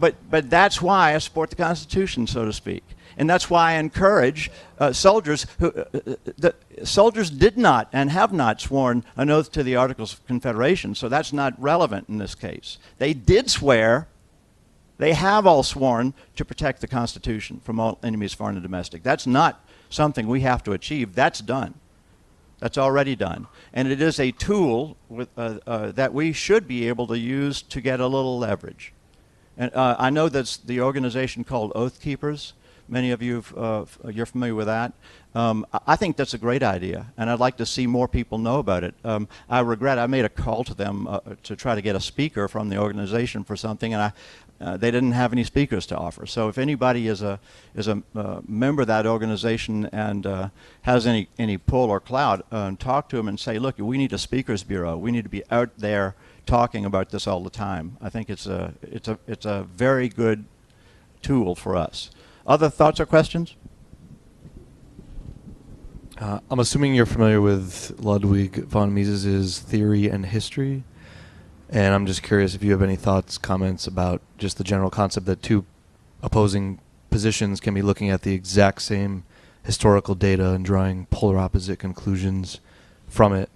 But that's why I support the Constitution, so to speak. And that's why I encourage soldiers who soldiers did not and have not sworn an oath to the Articles of Confederation, so that's not relevant in this case. They did swear. They have all sworn to protect the Constitution from all enemies, foreign and domestic. That's not something we have to achieve. That's done. That's already done. And it is a tool that we should be able to use to get a little leverage. And I know that's the organization called Oath Keepers. Many of you, you're familiar with that. I think that's a great idea, and I'd like to see more people know about it. I regret I made a call to them to try to get a speaker from the organization for something, and they didn't have any speakers to offer. So if anybody is a member of that organization and has any pull or clout, talk to them and say, look, we need a speakers bureau. We need to be out there talking about this all the time. I think it's a very good tool for us. Other thoughts or questions? I'm assuming you're familiar with Ludwig von Mises' theory and history, and I'm just curious if you have any thoughts, comments about just the general concept that two opposing positions can be looking at the exact same historical data and drawing polar opposite conclusions from it.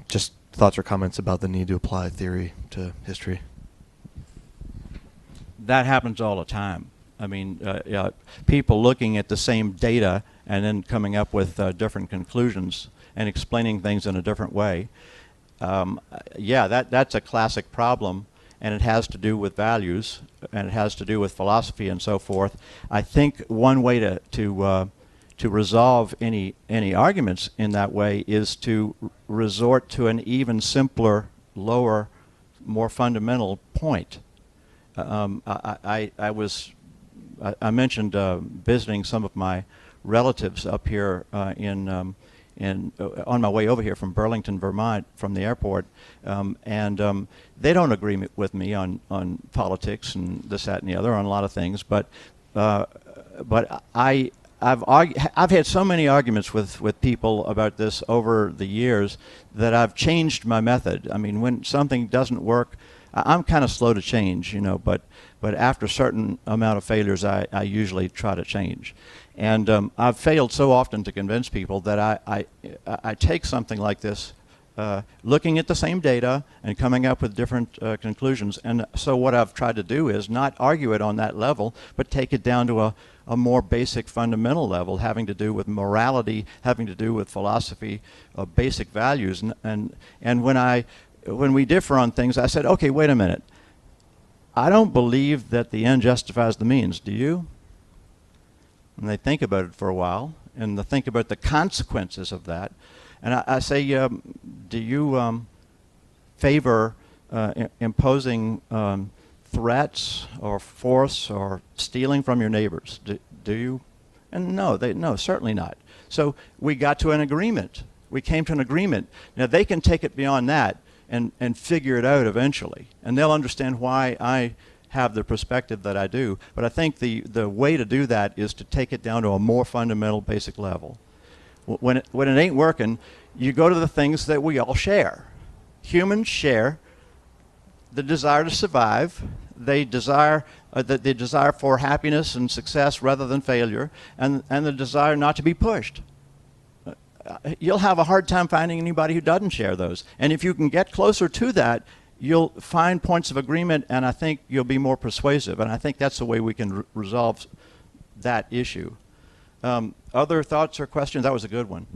Just thoughts or comments about the need to apply theory to history. That happens all the time. I mean, people looking at the same data and then coming up with different conclusions and explaining things in a different way. Yeah, that's a classic problem, and it has to do with values, and it has to do with philosophy and so forth. I think one way to resolve any arguments in that way is to resort to an even simpler, lower, more fundamental point. I mentioned visiting some of my relatives up here on my way over here from Burlington, Vermont, from the airport, and they don't agree with me on politics and this, that, and the other, on a lot of things. But I've had so many arguments with people about this over the years that I've changed my method. I mean, when something doesn't work, I'm kind of slow to change, you know, but after a certain amount of failures, I usually try to change. And I've failed so often to convince people that I take something like this, looking at the same data and coming up with different conclusions. And so what I've tried to do is not argue it on that level, but take it down to a more basic fundamental level, having to do with morality, having to do with philosophy, basic values. And when we differ on things, I said, okay, wait a minute. I don't believe that the end justifies the means. Do you? And they think about it for a while, and they think about the consequences of that. And I say, do you favor imposing threats or force or stealing from your neighbors? Do you? And no, certainly not. So we got to an agreement. We came to an agreement. Now they can take it beyond that and figure it out eventually, and they'll understand why I have the perspective that I do. But I think the way to do that is to take it down to a more fundamental, basic level. When it ain't working, you go to the things that we all share. Humans share the desire to survive. They desire the desire for happiness and success rather than failure, and the desire not to be pushed. You'll have a hard time finding anybody who doesn't share those. And if you can get closer to that, you'll find points of agreement, and I think you'll be more persuasive. And I think that's the way we can resolve that issue. Other thoughts or questions? That was a good one.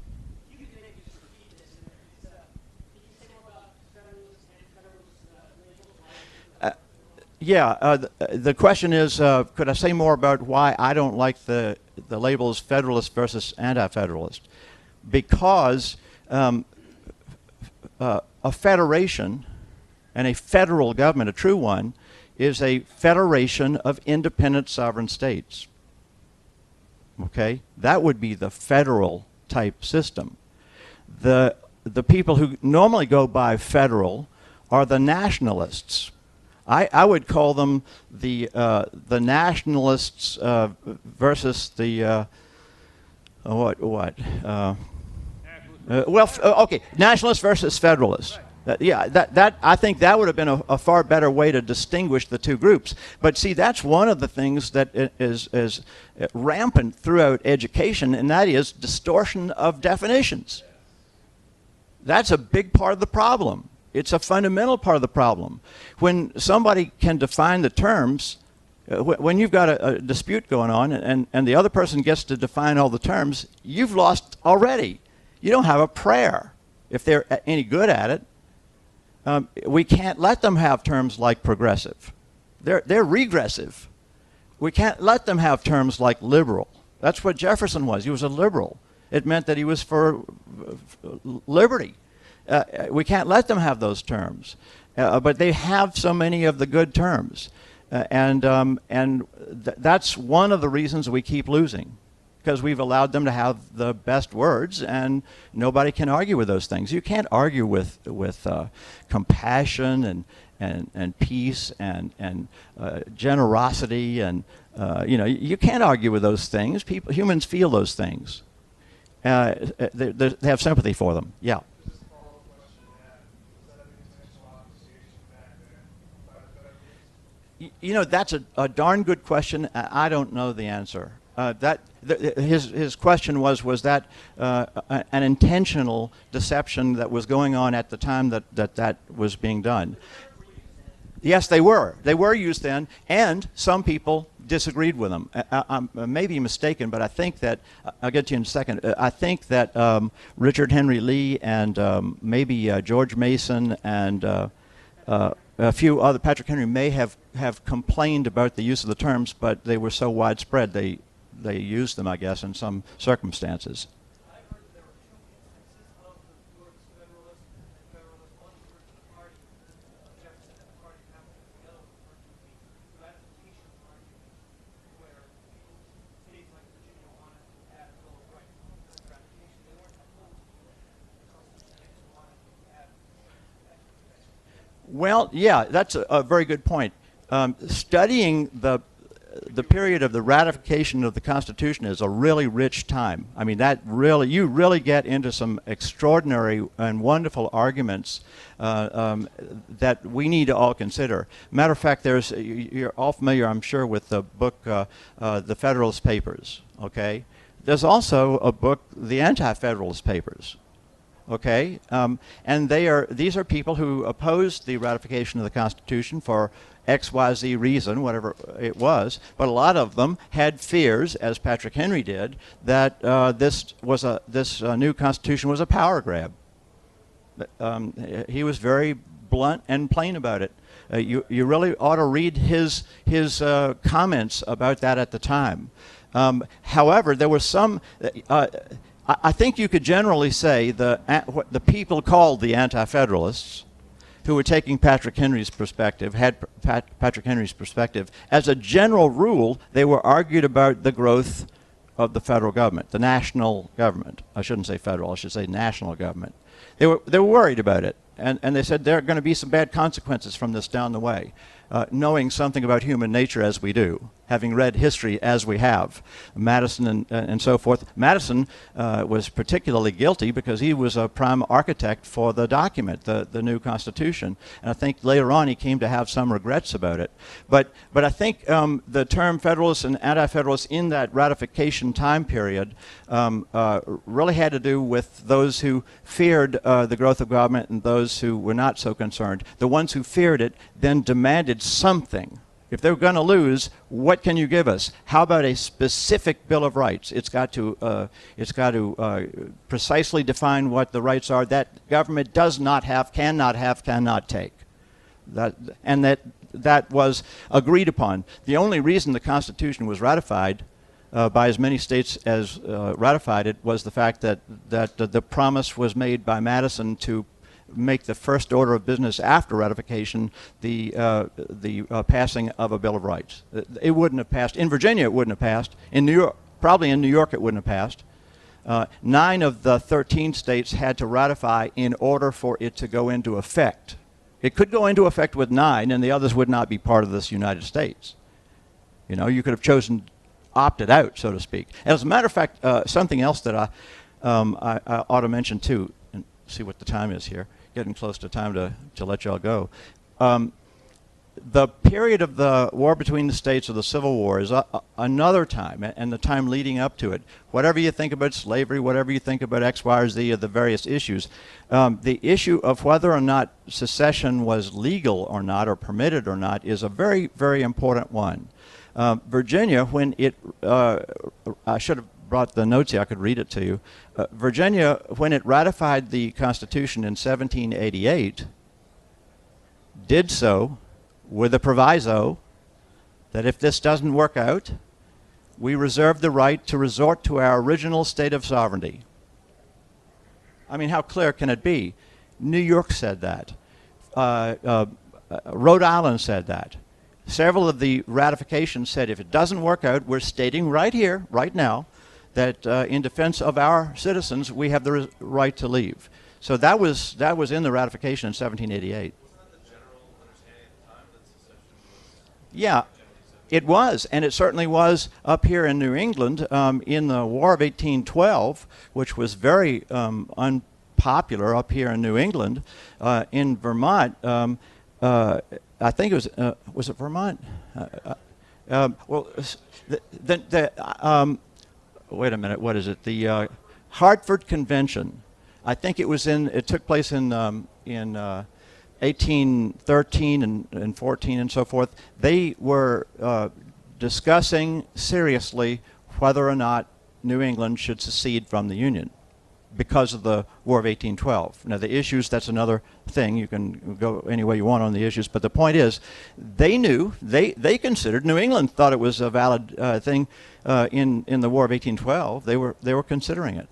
The question is, could I say more about why I don't like the labels Federalist versus Anti-Federalist? Because a federation and a federal government, a true one, is a federation of independent sovereign states. Okay? That would be the federal type system. The people who normally go by federal are the nationalists. I would call them the nationalists versus the okay, nationalists versus federalists. Right. I think that would have been a far better way to distinguish the two groups. But see, that's one of the things that is rampant throughout education, and that is distortion of definitions. That's a big part of the problem. It's a fundamental part of the problem. When somebody can define the terms, when you've got a dispute going on and the other person gets to define all the terms, you've lost already. You don't have a prayer if they're any good at it. We can't let them have terms like progressive. They're regressive. We can't let them have terms like liberal. That's what Jefferson was. He was a liberal. It meant that he was for liberty. We can't let them have those terms. But they have so many of the good terms. That's one of the reasons we keep losing, because we've allowed them to have the best words, and nobody can argue with those things. You can't argue with compassion and peace and generosity, and you can't argue with those things. Humans feel those things. they have sympathy for them. Yeah. You know, that's a darn good question. I don't know the answer. His question was that an intentional deception that was going on at the time that was being done. Yes, they were. They were used then, and some people disagreed with them. I may be mistaken, but I think that, I'll get to you in a second, I think that Richard Henry Lee and maybe George Mason and a few other, Patrick Henry may have complained about the use of the terms, but they were so widespread they used them, I guess, in some circumstances. Well, yeah, that's a very good point. Studying the period of the ratification of the Constitution is a really rich time. I mean, you really get into some extraordinary and wonderful arguments that we need to all consider. Matter of fact, you're all familiar, I'm sure, with the book, The Federalist Papers. Okay, there's also a book, The Anti-Federalist Papers. Okay, and these are people who opposed the ratification of the Constitution for X, Y, Z reason, whatever it was. But a lot of them had fears, as Patrick Henry did, that this new Constitution was a power grab. He was very blunt and plain about it. You really ought to read his comments about that at the time. However, there was some. I think you could generally say what the people called the Anti-Federalists, who were taking Patrick Henry's perspective, Patrick Henry's perspective. As a general rule, they were argued about the growth of the federal government, the national government. I shouldn't say federal, I should say national government. They were worried about it, and they said there are going to be some bad consequences from this down the way. Knowing something about human nature as we do, having read history as we have, Madison and so forth. Madison was particularly guilty because he was a prime architect for the document, the new Constitution. And I think later on he came to have some regrets about it. But I think the term Federalists and Anti-Federalists in that ratification time period really had to do with those who feared the growth of government and those who were not so concerned. The ones who feared it then demanded something. If they're going to lose, what can you give us? How about a specific Bill of Rights? It's got to precisely define what the rights are that government does not have, cannot take. That was agreed upon. The only reason the Constitution was ratified by as many states as ratified it was the fact that the promise was made by Madison to make the first order of business after ratification the passing of a Bill of Rights. It wouldn't have passed. In Virginia, it wouldn't have passed. In New York, probably in New York, it wouldn't have passed. 9 of the 13 states had to ratify in order for it to go into effect. It could go into effect with 9, and the others would not be part of this United States. You know, you could have chosen, opted out, so to speak. As a matter of fact, something else that I ought to mention too, and see what the time is here. Getting close to time to let y'all go. The period of the war between the states, or the Civil War, is another time, and the time leading up to it. Whatever you think about slavery, whatever you think about X, Y, or Z, or the various issues, the issue of whether or not secession was legal or not, or permitted or not, is a very, very important one. Virginia, when it, I should have brought the notes here, I could read it to you. Virginia, when it ratified the Constitution in 1788, did so with a proviso that if this doesn't work out, we reserve the right to resort to our original state of sovereignty. I mean, how clear can it be? New York said that. Rhode Island said that. Several of the ratifications said if it doesn't work out, we're stating right here, right now, that in defense of our citizens, we have the right to leave. So that was in the ratification in 1788. Wasn't that the general understanding at the time that secession was Yeah. It was, and it certainly was up here in New England in the War of 1812, which was very unpopular up here in New England. In Vermont, I think it was it Vermont? Wait a minute, what is it? The Hartford Convention. I think it took place in 1813 and 14 and so forth. They were discussing seriously whether or not New England should secede from the Union because of the War of 1812. Now the issues, that's another thing. You can go any way you want on the issues, but the point is they knew, they considered, New England thought it was a valid thing in the War of 1812. They were considering it.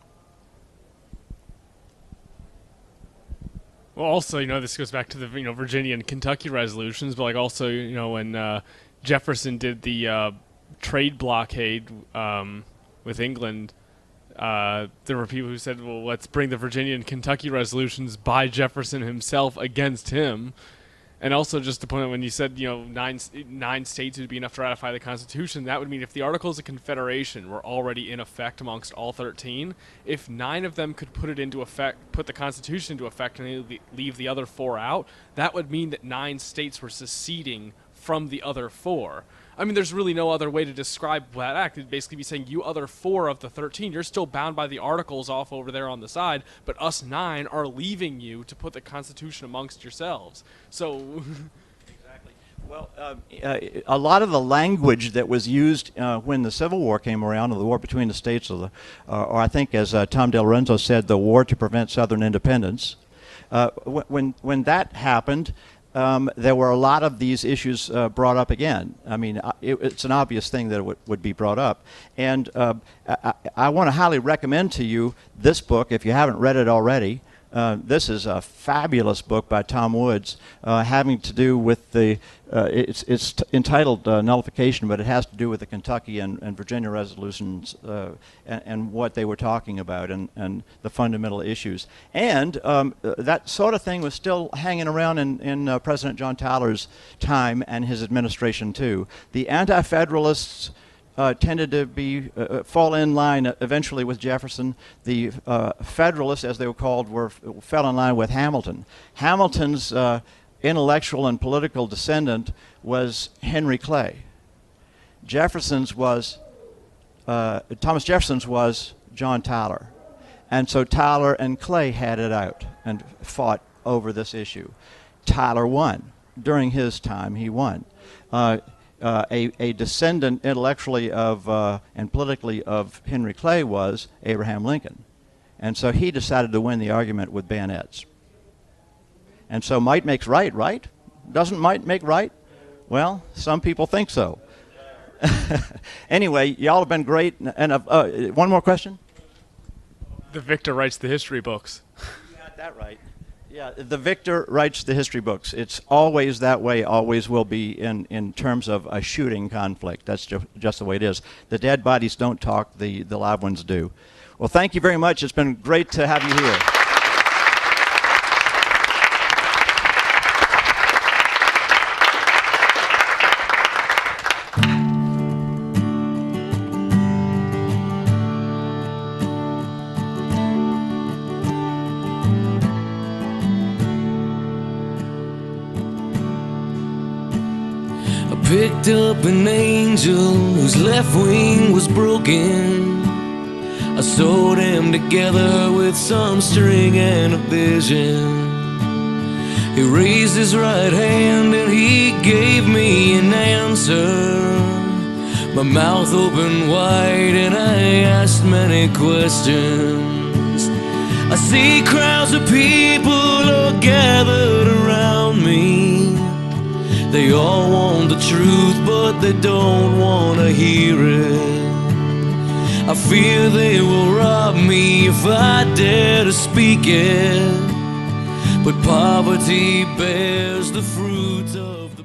Well, also, this goes back to the Virginia and Kentucky resolutions, but like also, when Jefferson did the trade blockade with England, there were people who said, "Well, let's bring the Virginia and Kentucky resolutions by Jefferson himself against him." And also, just to point out, when you said nine states would be enough to ratify the Constitution, that would mean if the Articles of Confederation were already in effect amongst all 13, if 9 of them could put the Constitution into effect, and leave the other 4 out, that would mean that 9 states were seceding from the other 4. I mean, there's really no other way to describe that act. It'd basically be saying you other 4 of the 13, you're still bound by the Articles off over there on the side, but us 9 are leaving you to put the Constitution amongst yourselves. So... Exactly. Well, a lot of the language that was used when the Civil War came around, or the war between the states, or I think, as Tom Del Renzo said, the war to prevent Southern independence, when that happened, there were a lot of these issues brought up again. I mean, it's an obvious thing that it would be brought up. And I want to highly recommend to you this book, if you haven't read it already. This is a fabulous book by Tom Woods, having to do with it's entitled Nullification, but it has to do with the Kentucky and Virginia resolutions and what they were talking about and the fundamental issues. And that sort of thing was still hanging around in President John Tyler's time and his administration too. The Anti-Federalists tended to fall in line eventually with Jefferson. The Federalists, as they were called, fell in line with Hamilton. Hamilton's intellectual and political descendant was Henry Clay. Thomas Jefferson's was John Tyler. And so Tyler and Clay had it out and fought over this issue. Tyler won. During his time, he won. A descendant intellectually and politically of Henry Clay was Abraham Lincoln. And so he decided to win the argument with bayonets. And so might makes right, right? Doesn't might make right? Well, some people think so. Anyway, y'all have been great. And one more question? The victor writes the history books. You got that right. Yeah, the victor writes the history books. It's always that way, always will be in terms of a shooting conflict. That's just the way it is. The dead bodies don't talk, the live ones do. Well, thank you very much. It's been great to have you here. Picked up an angel whose left wing was broken. I sewed him together with some string and a vision. He raised his right hand and he gave me an answer. My mouth opened wide and I asked many questions. I see crowds of people all gathered around me. They all want the truth, but they don't want to hear it. I fear they will rob me if I dare to speak it. But poverty bears the fruit of the